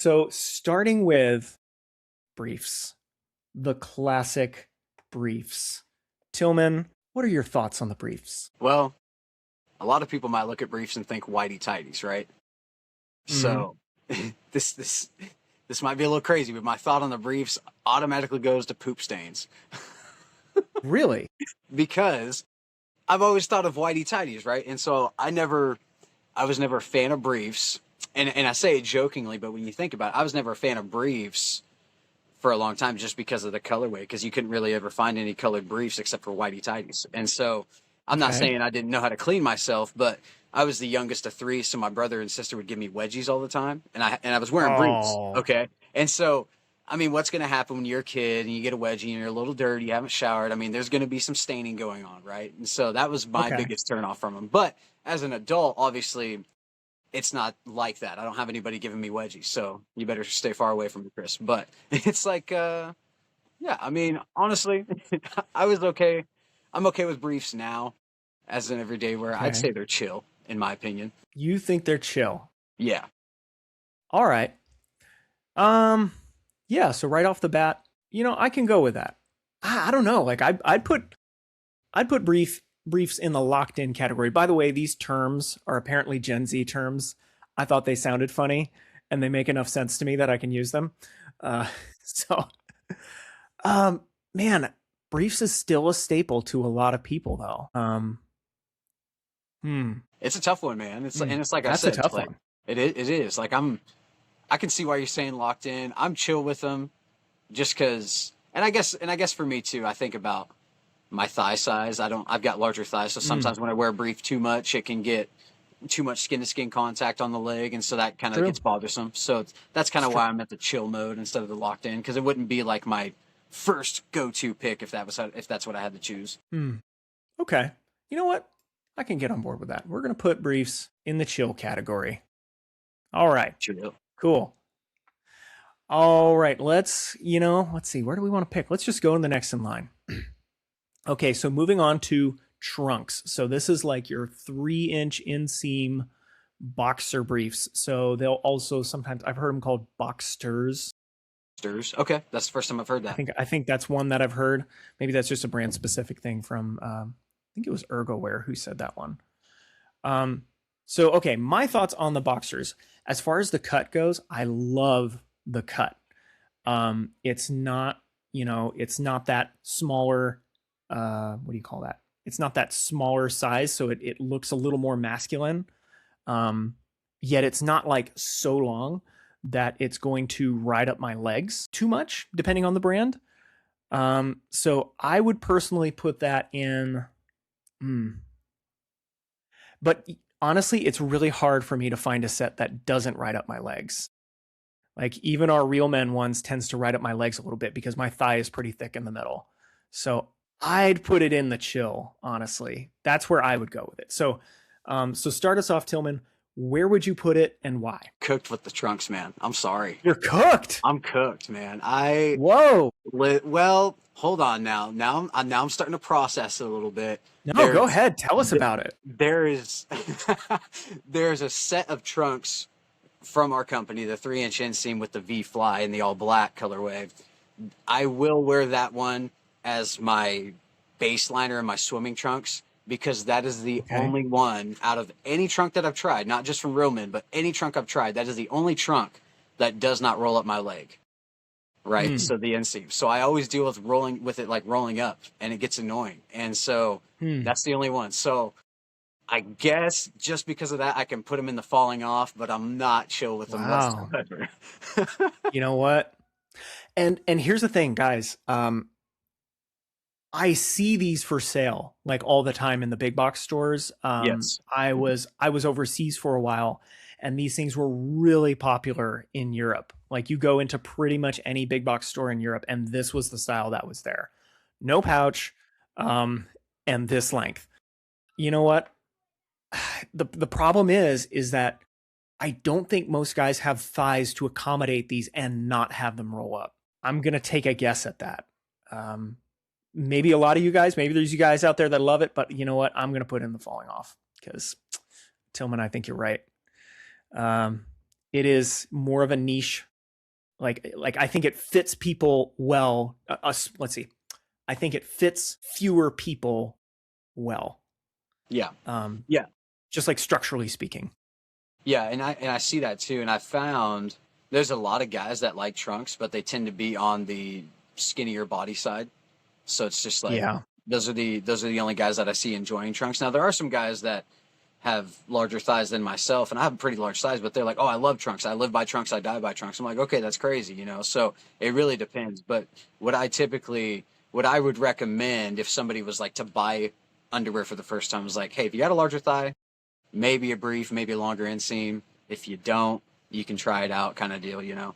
So starting with briefs, the classic briefs. Tillman, what are your thoughts on the briefs? Well, a lot of people might look at briefs and think Whitey tighties, right? Hmm. So this this this might be a little crazy, but my thought on the briefs automatically goes to poop stains Really? because I've always thought of Whitey tighties, right? And so I was never a fan of briefs, and I say it jokingly, but when you think about it, I was never a fan of briefs for a long time just because of the colorway, because you couldn't really ever find any colored briefs except for Whitey tighties. And so I'm not Okay. saying I didn't know how to clean myself, but I was the youngest of three, so my brother and sister would give me wedgies all the time, and I was wearing briefs, Oh, okay? And so I mean, what's going to happen when you're a kid and you get a wedgie and you're a little dirty, you haven't showered? I mean, there's going to be some staining going on, right? And so that was my okay. biggest turnoff from them. But as an adult, obviously, it's not like that. I don't have anybody giving me wedgies, so you better stay far away from me, Chris. But it's like, yeah, I mean, honestly, I was okay. I'm okay with briefs now as an everyday wear. I'd Okay. say they're chill, in my opinion. You think they're chill. Yeah. All right. Um, yeah, so right off the bat, I can go with that. I don't know. Like I'd put briefs in the locked in category. By the way, these terms are apparently Gen Z terms. I thought they sounded funny and they make enough sense to me that I can use them. Uh, so um man, briefs is still a staple to a lot of people though. Hmm, It's a tough one, man. hmm. And it's like I That's a said, it's tough like one. it is. Like I can see why you're saying locked in. I'm chill with them just because, and I guess for me too. I think about my thigh size. I've got larger thighs, so Mm, sometimes when I wear a brief too much, it can get too much skin to skin contact on the leg, and so that kind of true. gets bothersome. So that's kind It's of true. why I'm at the chill mode instead of the locked in, because it wouldn't be like my first go to pick if that's what I had to choose. Hmm. Okay. You know what? I can get on board with that. We're gonna put briefs in the chill category. All right. Chill. Cool. All right, let's see, where do we want to pick? Let's just go in the next in line. Okay, so moving on to trunks. So this is like your 3-inch inseam boxer briefs. So they'll also sometimes, I've heard them called boxsters. Stirs. Okay, that's the first time I've heard I that. think I think that's one that I've heard. Maybe that's just a brand specific thing from I think it was Ergoware who said that one. Um, so okay, my thoughts on the boxers. As far as the cut goes, I love the cut. It's not, it's not that smaller. What do you call that? It's not that smaller size, so it looks a little more masculine. Um, Yet it's not like so long that it's going to ride up my legs too much, depending on the brand. So I would personally put that in. Hmm, but honestly, it's really hard for me to find a set that doesn't ride up my legs. Like even our real men ones tends to ride up my legs a little bit because my thigh is pretty thick in the middle. So I'd put it in the chill, honestly. That's where I would go with it. So start us off, Tillman. Where would you put it and why? Cooked with the trunks, man. I'm sorry. You're cooked. I'm cooked, man. I Whoa. well, hold on now. Now I'm starting to process it a little bit. No, go There's ahead. Tell us about it. there is there's a set of trunks from our company, the 3-inch inseam with the V fly in the all black colorway. I will wear that one as my baseliner in my swimming trunks because that is the Okay. only one out of any trunk that I've tried, not just from Roman, but any trunk I've tried. That is the only trunk that does not roll up my leg. Right. Hmm. So the inseam. So I always deal with rolling with it like rolling up and it gets annoying. And so Hmm. that's the only one. So I guess just because of that, I can put them in the falling off, but I'm not chill with them Wow. whatsoever. You know what? And here's the thing, guys. I see these for sale like all the time in the big box stores. Yes. I was overseas for a while, and these things were really popular in Europe. Like you go into pretty much any big box store in Europe, and this was the style that was there. No pouch, um, and this length. You know what? The problem is that I don't think most guys have thighs to accommodate these and not have them roll up. I'm gonna take a guess at that. Um, Maybe a lot of you guys, maybe there's you guys out there that love it, but you know what? I'm gonna put in the falling off because Tillman, I think you're right. Um, it is more of a niche Like I think it fits people well. Let's see. I think it fits fewer people well. Yeah. Um, Yeah. just like structurally speaking. Yeah, and I see that too. And I found there's a lot of guys that like trunks, but they tend to be on the skinnier body side. So it's just like Yeah. those are the only guys that I see enjoying trunks. Now there are some guys that have larger thighs than myself, and I have a pretty large size, but they're like, "Oh, I love trunks. I live by trunks. I die by trunks." I'm like, "Okay, that's crazy," you know. So it really depends. But what I would recommend if somebody was like to buy underwear for the first time is like, "Hey, if you got a larger thigh, maybe a brief, maybe a longer inseam. If you don't, you can try it out," kind of deal, you know.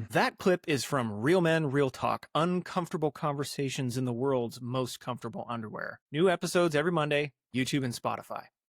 That clip is from Real Men, Real Talk, uncomfortable conversations in the world's most comfortable underwear. New episodes every Monday, YouTube and Spotify.